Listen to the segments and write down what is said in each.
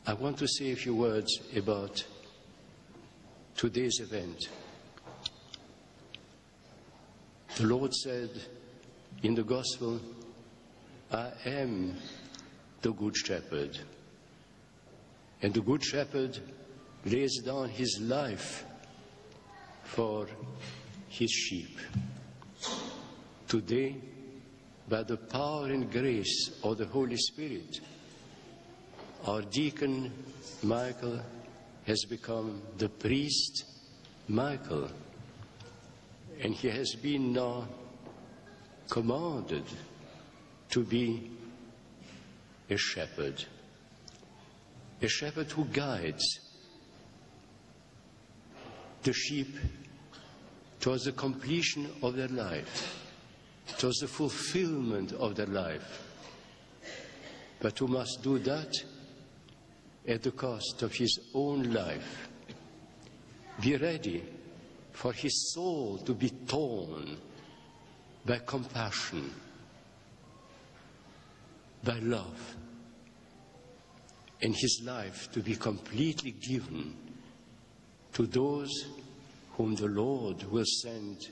I want to say a few words about today's event. The Lord said in the Gospel, I am the Good Shepherd. And the Good Shepherd lays down his life for his sheep. Today, by the power and grace of the Holy Spirit, our deacon Michael has become the priest Michael, and he has been now commanded to be a shepherd who guides the sheep towards the completion of their life, towards the fulfillment of their life, but who must do that at the cost of his own life. Be ready for his soul to be torn by compassion, by love, and his life to be completely given to those whom the Lord will send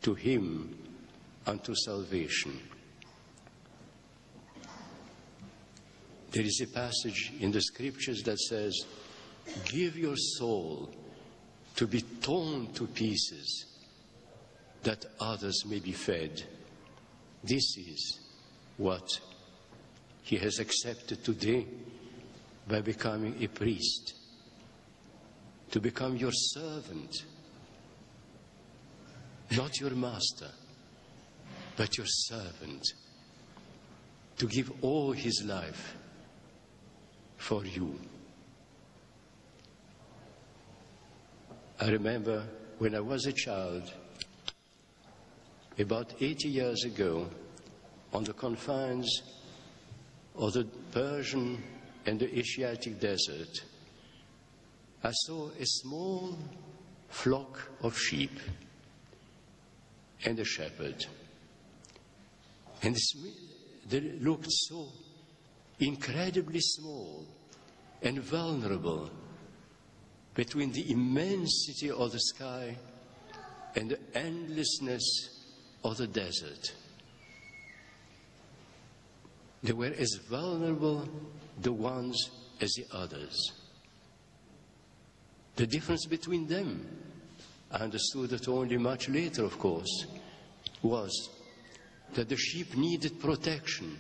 to him unto salvation. There is a passage in the scriptures that says, give your soul to be torn to pieces that others may be fed. This is what he has accepted today by becoming a priest, to become your servant, not your master, but your servant, to give all his life for you. I remember when I was a child, about 80 years ago, on the confines of the Persian and the Asiatic desert, I saw a small flock of sheep and a shepherd. And they looked so incredibly small and vulnerable between the immensity of the sky and the endlessness of the desert. They were as vulnerable, the ones, as the others. The difference between them, I understood it only much later, of course, was that the sheep needed protection.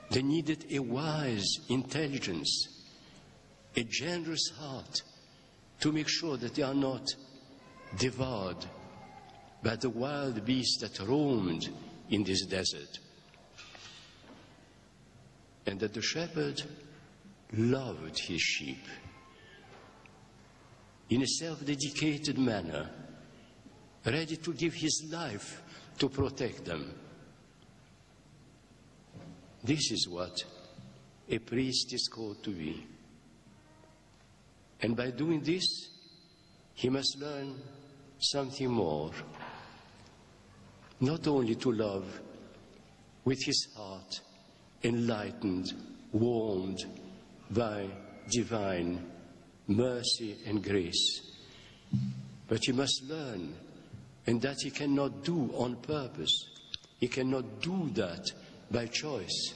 They needed a wise intelligence, a generous heart to make sure that they are not devoured by the wild beasts that roamed in this desert. And that the shepherd loved his sheep in a self-dedicated manner, ready to give his life to protect them. This is what a priest is called to be. And by doing this, he must learn something more. Not only to love with his heart, enlightened, warmed by divine mercy and grace, but he must learn, and that he cannot do on purpose. He cannot do that by choice.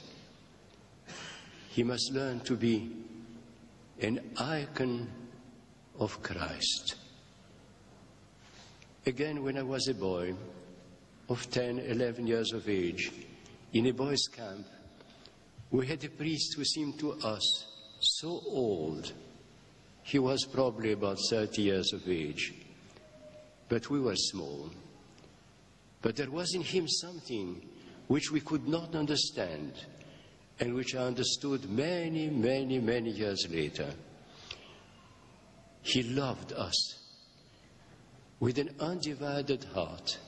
He must learn to be an icon of Christ. Again, when I was a boy of 10, 11 years of age, in a boys' camp, we had a priest who seemed to us so old. He was probably about 30 years of age, but we were small. But there was in him something which we could not understand, and which I understood many, many, many years later. He loved us with an undivided heart.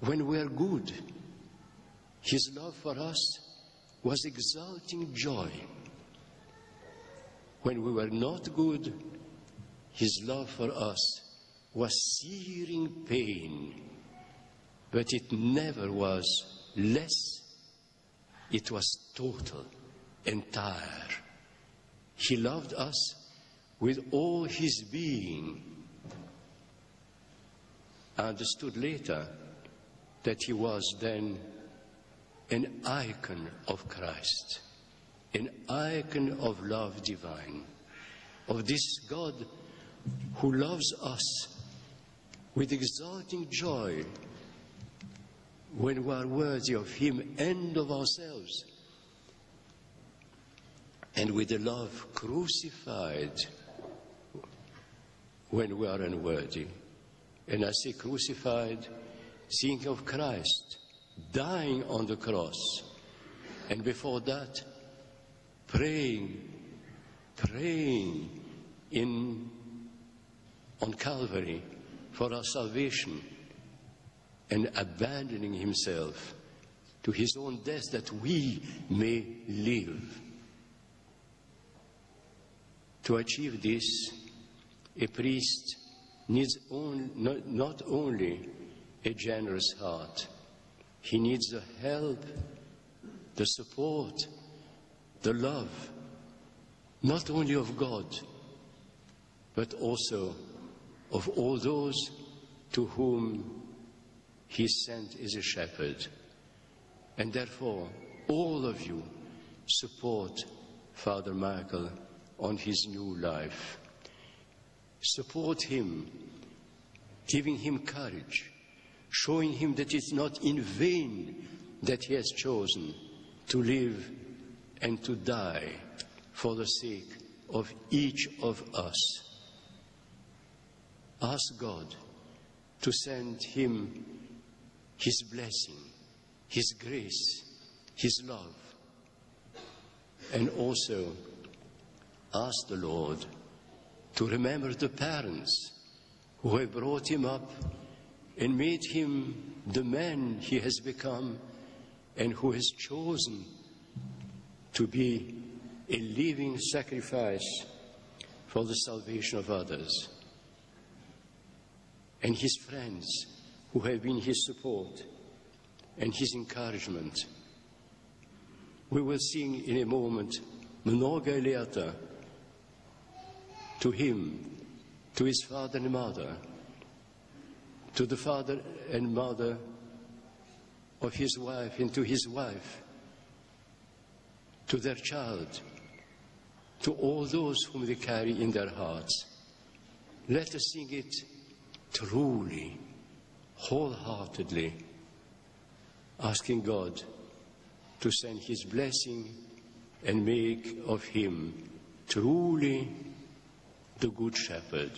When we are good, his love for us was exulting joy. When we were not good, his love for us was searing pain. But it never was less. It was total, entire. He loved us with all his being. I understood later that he was then an icon of Christ, an icon of love divine, of this God who loves us with exulting joy when we are worthy of him and of ourselves, and with a love crucified when we are unworthy. And I say crucified, think of Christ dying on the cross, and before that praying on Calvary for our salvation, and abandoning himself to his own death that we may live. To achieve this, a priest needs not only a generous heart, he needs the help, the support, the love, not only of God, but also of all those to whom he is sent as a shepherd. And therefore, all of you support Father Michael on his new life. Support him, giving him courage, showing him that it's not in vain that he has chosen to live and to die for the sake of each of us. Ask God to send him his blessing, his grace, his love, and also ask the Lord to remember the parents who have brought him up and made him the man he has become, and who has chosen to be a living sacrifice for the salvation of others. And his friends who have been his support and his encouragement. We will sing in a moment Mnoga Leta to him, to his father and mother, to the father and mother of his wife, and to his wife, to their child, to all those whom they carry in their hearts. Let us sing it truly, wholeheartedly, asking God to send his blessing and make of him truly the Good Shepherd.